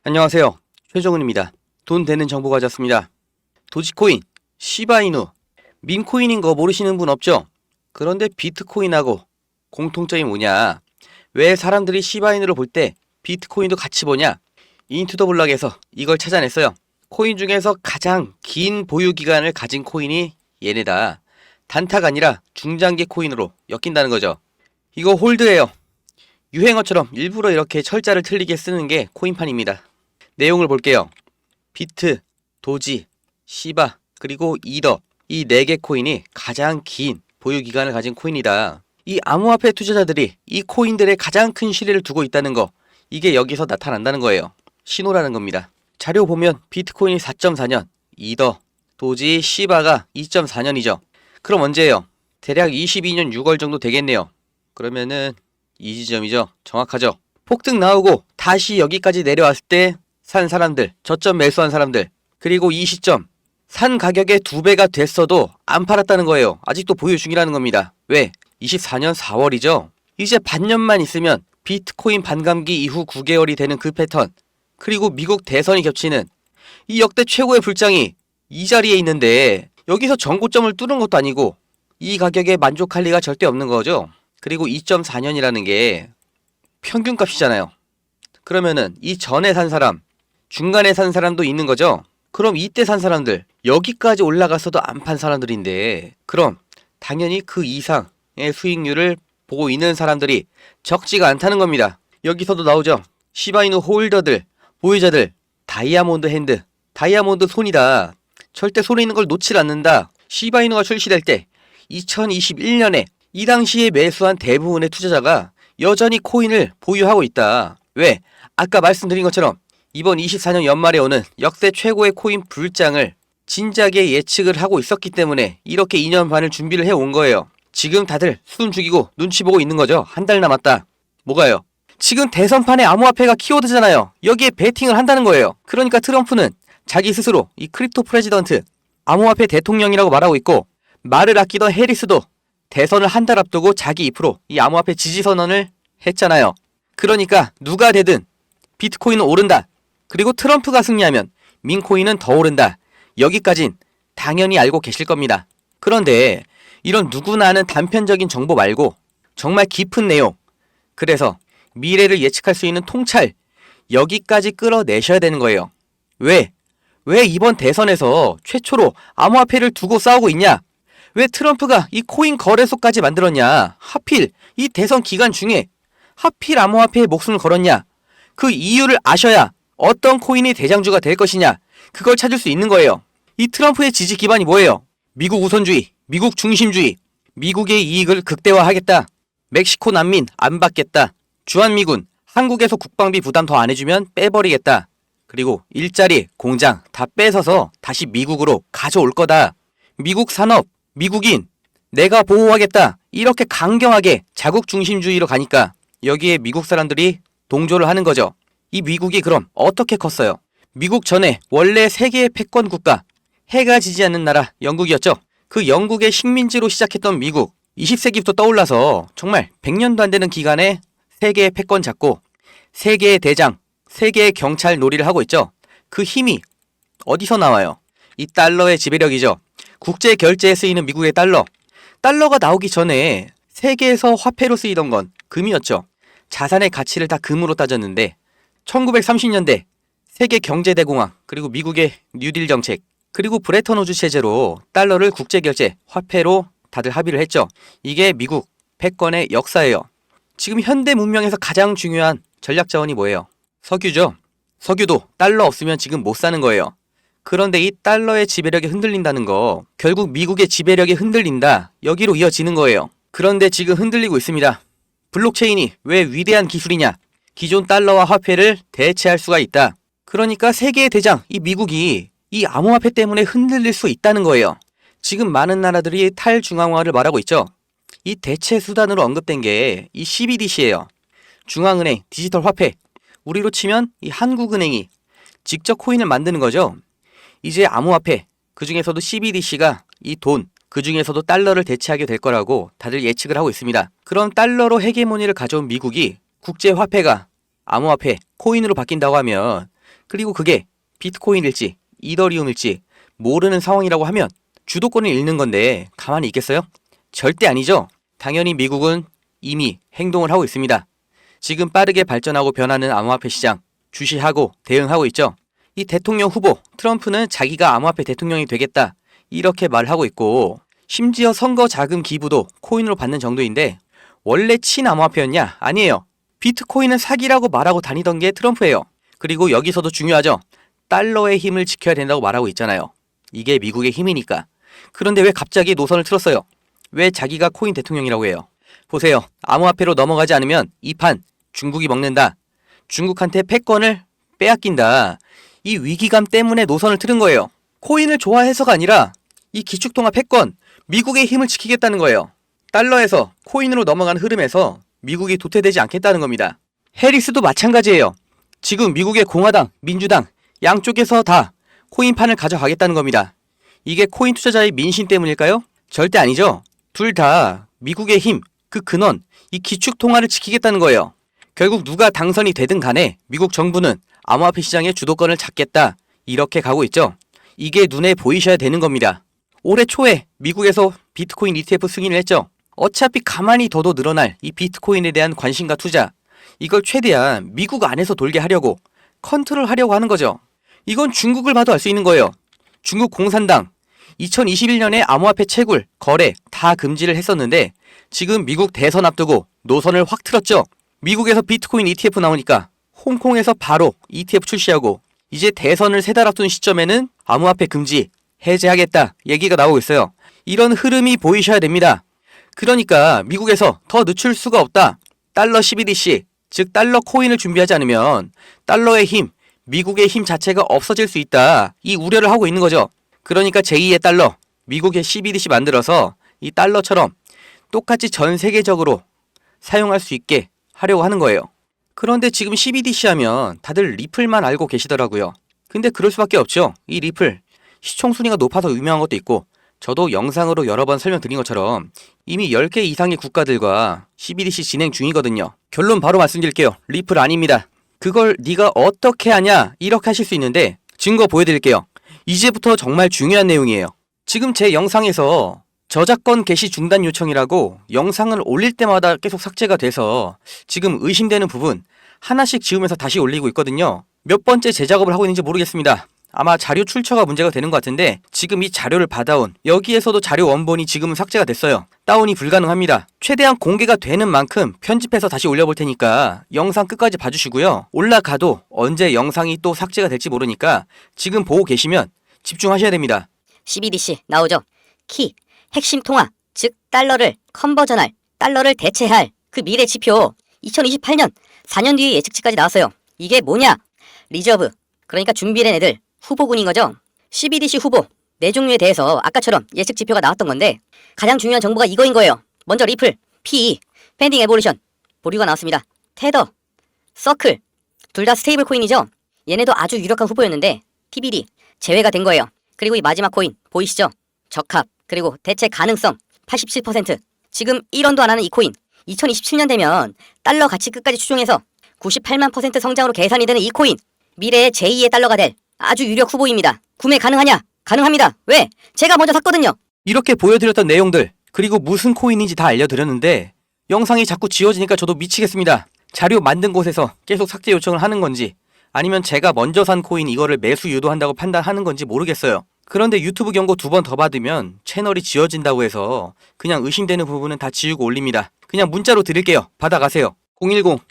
안녕하세요. 최정은입니다. 돈 되는 정보 가졌습니다. 도지코인, 시바이누, 밈코인인 거 모르시는 분 없죠? 그런데 비트코인하고 공통점이 뭐냐? 왜 사람들이 시바이누를 볼 때 비트코인도 같이 보냐? 인투더블락에서 이걸 찾아냈어요. 코인 중에서 가장 긴 보유 기간을 가진 코인이 얘네다. 단타가 아니라 중장기 코인으로 엮인다는 거죠. 이거 홀드예요. 유행어처럼 일부러 이렇게 철자를 틀리게 쓰는 게 코인판입니다. 내용을 볼게요. 비트, 도지, 시바, 그리고 이더, 이 4개 코인이 가장 긴 보유 기간을 가진 코인이다. 이 암호화폐 투자자들이 이 코인들에 가장 큰 신뢰를 두고 있다는 거, 이게 여기서 나타난다는 거예요. 신호라는 겁니다. 자료 보면 비트코인이 4.4년, 이더, 도지, 시바가 2.4년이죠. 그럼 언제예요? 대략 22년 6월 정도 되겠네요. 그러면은 이 지점이죠. 정확하죠. 폭등 나오고 다시 여기까지 내려왔을 때 산 사람들, 저점 매수한 사람들, 그리고 이 시점 산 가격의 2배가 됐어도 안 팔았다는 거예요. 아직도 보유 중이라는 겁니다. 왜? 24년 4월이죠. 이제 반년만 있으면 비트코인 반감기 이후 9개월이 되는 그 패턴, 그리고 미국 대선이 겹치는 이 역대 최고의 불장이 이 자리에 있는데 여기서 전고점을 뚫은 것도 아니고 이 가격에 만족할 리가 절대 없는 거죠. 그리고 2.4년이라는 게 평균값이잖아요. 그러면은 이 전에 산 사람, 중간에 산 사람도 있는 거죠. 그럼 이때 산 사람들, 여기까지 올라갔어도 안 판 사람들인데, 그럼 당연히 그 이상의 수익률을 보고 있는 사람들이 적지가 않다는 겁니다. 여기서도 나오죠. 시바이누 홀더들, 보유자들, 다이아몬드 핸드, 다이아몬드 손이다. 절대 손에 있는 걸 놓질 않는다. 시바이누가 출시될 때 2021년에 이 당시에 매수한 대부분의 투자자가 여전히 코인을 보유하고 있다. 왜? 아까 말씀드린 것처럼 이번 24년 연말에 오는 역대 최고의 코인 불장을 진작에 예측을 하고 있었기 때문에 이렇게 2년 반을 준비를 해온 거예요. 지금 다들 숨 죽이고 눈치 보고 있는 거죠. 한 달 남았다. 뭐가요? 지금 대선판에 암호화폐가 키워드잖아요. 여기에 베팅을 한다는 거예요. 그러니까 트럼프는 자기 스스로 이 크립토 프레지던트, 암호화폐 대통령이라고 말하고 있고, 말을 아끼던 해리스도 대선을 한 달 앞두고 자기 입으로 이 암호화폐 지지 선언을 했잖아요. 그러니까 누가 되든 비트코인은 오른다. 그리고 트럼프가 승리하면 민코인은 더 오른다. 여기까진 당연히 알고 계실 겁니다. 그런데 이런 누구나 아는 단편적인 정보 말고 정말 깊은 내용, 그래서 미래를 예측할 수 있는 통찰, 여기까지 끌어내셔야 되는 거예요. 왜 이번 대선에서 최초로 암호화폐를 두고 싸우고 있냐? 왜 트럼프가 이 코인 거래소까지 만들었냐? 하필 이 대선 기간 중에 하필 암호화폐에 목숨을 걸었냐? 그 이유를 아셔야 어떤 코인이 대장주가 될 것이냐? 그걸 찾을 수 있는 거예요. 이 트럼프의 지지 기반이 뭐예요? 미국 우선주의, 미국 중심주의, 미국의 이익을 극대화하겠다. 멕시코 난민 안 받겠다. 주한미군, 한국에서 국방비 부담 더 안 해주면 빼버리겠다. 그리고 일자리, 공장 다 뺏어서 다시 미국으로 가져올 거다. 미국 산업, 미국인, 내가 보호하겠다. 이렇게 강경하게 자국 중심주의로 가니까 여기에 미국 사람들이 동조를 하는 거죠. 이 미국이 그럼 어떻게 컸어요? 미국 전에 원래 세계의 패권 국가, 해가 지지 않는 나라 영국이었죠. 그 영국의 식민지로 시작했던 미국, 20세기부터 떠올라서 정말 100년도 안 되는 기간에 세계의 패권 잡고 세계의 대장, 세계의 경찰 놀이를 하고 있죠. 그 힘이 어디서 나와요? 이 달러의 지배력이죠. 국제 결제에 쓰이는 미국의 달러. 달러가 나오기 전에 세계에서 화폐로 쓰이던 건 금이었죠. 자산의 가치를 다 금으로 따졌는데 1930년대 세계 경제대공황, 그리고 미국의 뉴딜 정책, 그리고 브레턴우즈 체제로 달러를 국제결제, 화폐로 다들 합의를 했죠. 이게 미국 패권의 역사예요. 지금 현대 문명에서 가장 중요한 전략 자원이 뭐예요? 석유죠. 석유도 달러 없으면 지금 못 사는 거예요. 그런데 이 달러의 지배력이 흔들린다는 거, 결국 미국의 지배력이 흔들린다. 여기로 이어지는 거예요. 그런데 지금 흔들리고 있습니다. 블록체인이 왜 위대한 기술이냐? 기존 달러와 화폐를 대체할 수가 있다. 그러니까 세계의 대장, 이 미국이 이 암호화폐 때문에 흔들릴 수 있다는 거예요. 지금 많은 나라들이 탈중앙화를 말하고 있죠. 이 대체 수단으로 언급된 게 이 CBDC예요. 중앙은행 디지털 화폐. 우리로 치면 이 한국은행이 직접 코인을 만드는 거죠. 이제 암호화폐, 그 중에서도 CBDC가 이 돈, 그 중에서도 달러를 대체하게 될 거라고 다들 예측을 하고 있습니다. 그럼 달러로 헤게모니를 가져온 미국이 국제화폐가 암호화폐, 코인으로 바뀐다고 하면 그리고 그게 비트코인일지 이더리움일지 모르는 상황이라고 하면 주도권을 잃는 건데 가만히 있겠어요? 절대 아니죠. 당연히 미국은 이미 행동을 하고 있습니다. 지금 빠르게 발전하고 변하는 암호화폐 시장 주시하고 대응하고 있죠. 이 대통령 후보 트럼프는 자기가 암호화폐 대통령이 되겠다 이렇게 말하고 있고, 심지어 선거 자금 기부도 코인으로 받는 정도인데 원래 친암호화폐였냐? 아니에요. 비트코인은 사기라고 말하고 다니던 게 트럼프예요. 그리고 여기서도 중요하죠. 달러의 힘을 지켜야 된다고 말하고 있잖아요. 이게 미국의 힘이니까. 그런데 왜 갑자기 노선을 틀었어요? 왜 자기가 코인 대통령이라고 해요? 보세요. 암호화폐로 넘어가지 않으면 이 판 중국이 먹는다. 중국한테 패권을 빼앗긴다. 이 위기감 때문에 노선을 틀은 거예요. 코인을 좋아해서가 아니라 이 기축통화 패권, 미국의 힘을 지키겠다는 거예요. 달러에서 코인으로 넘어가는 흐름에서 미국이 도태되지 않겠다는 겁니다. 해리스도 마찬가지예요. 지금 미국의 공화당, 민주당 양쪽에서 다 코인판을 가져가겠다는 겁니다. 이게 코인 투자자의 민심 때문일까요? 절대 아니죠. 둘 다 미국의 힘, 그 근원, 이 기축통화를 지키겠다는 거예요. 결국 누가 당선이 되든 간에 미국 정부는 암호화폐 시장의 주도권을 잡겠다 이렇게 가고 있죠. 이게 눈에 보이셔야 되는 겁니다. 올해 초에 미국에서 비트코인 ETF 승인을 했죠. 어차피 가만히 둬도 늘어날 이 비트코인에 대한 관심과 투자, 이걸 최대한 미국 안에서 돌게 하려고 컨트롤하려고 하는 거죠. 이건 중국을 봐도 알 수 있는 거예요. 중국 공산당 2021년에 암호화폐 채굴, 거래 다 금지를 했었는데 지금 미국 대선 앞두고 노선을 확 틀었죠. 미국에서 비트코인 ETF 나오니까 홍콩에서 바로 ETF 출시하고, 이제 대선을 3달 앞둔 시점에는 암호화폐 금지 해제하겠다 얘기가 나오고 있어요. 이런 흐름이 보이셔야 됩니다. 그러니까 미국에서 더 늦출 수가 없다. 달러 CBDC, 즉 달러 코인을 준비하지 않으면 달러의 힘, 미국의 힘 자체가 없어질 수 있다. 이 우려를 하고 있는 거죠. 그러니까 제2의 달러, 미국의 CBDC 만들어서 이 달러처럼 똑같이 전 세계적으로 사용할 수 있게 하려고 하는 거예요. 그런데 지금 CBDC 하면 다들 리플만 알고 계시더라고요. 근데 그럴 수밖에 없죠. 이 리플 시총 순위가 높아서 유명한 것도 있고, 저도 영상으로 여러 번 설명드린 것처럼 이미 10개 이상의 국가들과 CBDC 진행 중이거든요. 결론 바로 말씀드릴게요. 리플 아닙니다. 그걸 네가 어떻게 하냐 이렇게 하실 수 있는데 증거 보여드릴게요. 이제부터 정말 중요한 내용이에요. 지금 제 영상에서 저작권 게시 중단 요청이라고 영상을 올릴 때마다 계속 삭제가 돼서 지금 의심되는 부분 하나씩 지우면서 다시 올리고 있거든요. 몇 번째 재작업을 하고 있는지 모르겠습니다. 아마 자료 출처가 문제가 되는 것 같은데 지금 이 자료를 받아온 여기에서도 자료 원본이 지금은 삭제가 됐어요. 다운이 불가능합니다. 최대한 공개가 되는 만큼 편집해서 다시 올려볼 테니까 영상 끝까지 봐주시고요. 올라가도 언제 영상이 또 삭제가 될지 모르니까 지금 보고 계시면 집중하셔야 됩니다. CBDC 나오죠. 키, 핵심 통화, 즉 달러를 컨버전할, 달러를 대체할 그 미래 지표 2028년 4년 뒤의 예측치까지 나왔어요. 이게 뭐냐? 리저브, 그러니까 준비된 애들, 후보군인 거죠. CBDC 후보 4종류에 대해서 아까처럼 예측 지표가 나왔던 건데 가장 중요한 정보가 이거인 거예요. 먼저 리플, PE, 펜딩 에볼루션, 보류가 나왔습니다. 테더, 서클, 둘 다 스테이블 코인이죠. 얘네도 아주 유력한 후보였는데 TBD 제외가 된 거예요. 그리고 이 마지막 코인 보이시죠? 적합, 그리고 대체 가능성 87%. 지금 1원도 안 하는 이 코인 2027년 되면 달러 가치 끝까지 추종해서 98만 % 성장으로 계산이 되는 이 코인, 미래의 제2의 달러가 될 아주 유력 후보입니다. 구매 가능하냐? 가능합니다. 왜? 제가 먼저 샀거든요. 이렇게 보여드렸던 내용들, 그리고 무슨 코인인지 다 알려드렸는데 영상이 자꾸 지워지니까 저도 미치겠습니다. 자료 만든 곳에서 계속 삭제 요청을 하는 건지 아니면 제가 먼저 산 코인 이거를 매수 유도한다고 판단하는 건지 모르겠어요. 그런데 유튜브 경고 2번 더 받으면 채널이 지워진다고 해서 그냥 의심되는 부분은 다 지우고 올립니다. 그냥 문자로 드릴게요. 받아가세요.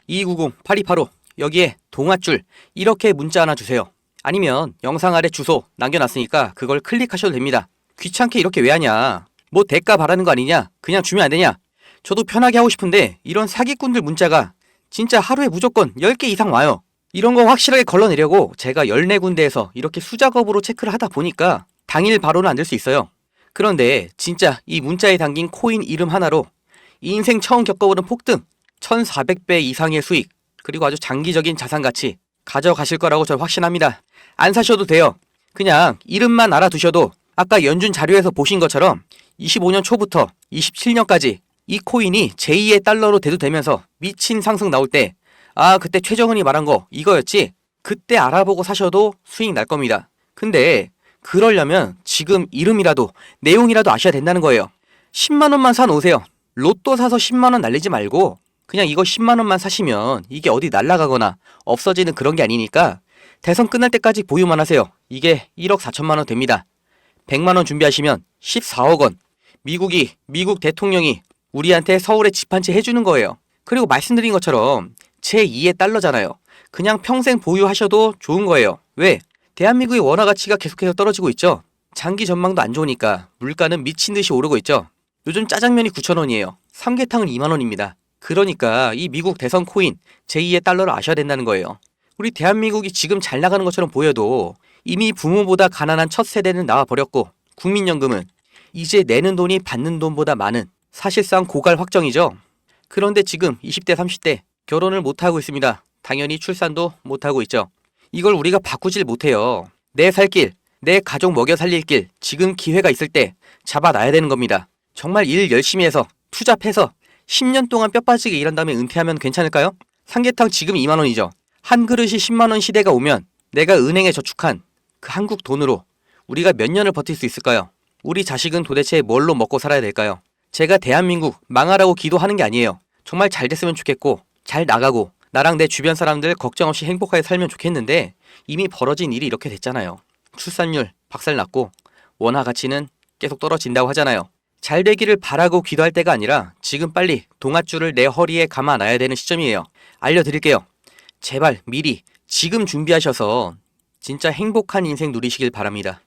010-2290-8285 여기에 동아줄 이렇게 문자 하나 주세요. 아니면 영상 아래 주소 남겨놨으니까 그걸 클릭하셔도 됩니다. 귀찮게 이렇게 왜 하냐? 뭐 대가 바라는 거 아니냐? 그냥 주면 안 되냐? 저도 편하게 하고 싶은데 이런 사기꾼들 문자가 진짜 하루에 무조건 10개 이상 와요. 이런 거 확실하게 걸러내려고 제가 14군데에서 이렇게 수작업으로 체크를 하다 보니까 당일 바로는 안 될 수 있어요. 그런데 진짜 이 문자에 담긴 코인 이름 하나로 인생 처음 겪어보는 폭등, 1400배 이상의 수익, 그리고 아주 장기적인 자산 가치 가져가실 거라고 저 확신합니다. 안 사셔도 돼요. 그냥 이름만 알아두셔도 아까 연준 자료에서 보신 것처럼 25년 초부터 27년까지 이 코인이 제2의 달러로 대두되면서 미친 상승 나올 때, 아 그때 최정은이 말한 거 이거였지? 그때 알아보고 사셔도 수익 날 겁니다. 근데 그러려면 지금 이름이라도 내용이라도 아셔야 된다는 거예요. 10만 원만 사 놓으세요. 로또 사서 10만 원 날리지 말고 그냥 이거 10만 원만 사시면 이게 어디 날아가거나 없어지는 그런 게 아니니까 대선 끝날 때까지 보유만 하세요. 이게 1억 4천만 원 됩니다. 100만 원 준비하시면 14억 원. 미국 대통령이 우리한테 서울에 집 한 채 해주는 거예요. 그리고 말씀드린 것처럼 제2의 달러잖아요. 그냥 평생 보유하셔도 좋은 거예요. 왜? 대한민국의 원화 가치가 계속해서 떨어지고 있죠. 장기 전망도 안 좋으니까 물가는 미친 듯이 오르고 있죠. 요즘 짜장면이 9,000원이에요. 삼계탕은 2만 원입니다. 그러니까 이 미국 대선 코인 제2의 달러를 아셔야 된다는 거예요. 우리 대한민국이 지금 잘 나가는 것처럼 보여도 이미 부모보다 가난한 첫 세대는 나와버렸고 국민연금은 이제 내는 돈이 받는 돈보다 많은 사실상 고갈 확정이죠. 그런데 지금 20대 30대 결혼을 못하고 있습니다. 당연히 출산도 못하고 있죠. 이걸 우리가 바꾸질 못해요. 내 살 길, 내 가족 먹여 살릴 길 지금 기회가 있을 때 잡아놔야 되는 겁니다. 정말 일 열심히 해서 투잡해서 10년 동안 뼈 빠지게 일한 다음에 은퇴하면 괜찮을까요? 삼계탕 지금 2만 원이죠. 한 그릇이 10만 원 시대가 오면 내가 은행에 저축한 그 한국 돈으로 우리가 몇 년을 버틸 수 있을까요? 우리 자식은 도대체 뭘로 먹고 살아야 될까요? 제가 대한민국 망하라고 기도하는 게 아니에요. 정말 잘 됐으면 좋겠고 잘 나가고 나랑 내 주변 사람들 걱정 없이 행복하게 살면 좋겠는데 이미 벌어진 일이 이렇게 됐잖아요. 출산율 박살났고 원화 가치는 계속 떨어진다고 하잖아요. 잘 되기를 바라고 기도할 때가 아니라 지금 빨리 동아줄을 내 허리에 감아놔야 되는 시점이에요. 알려드릴게요. 제발 미리 지금 준비하셔서 진짜 행복한 인생 누리시길 바랍니다.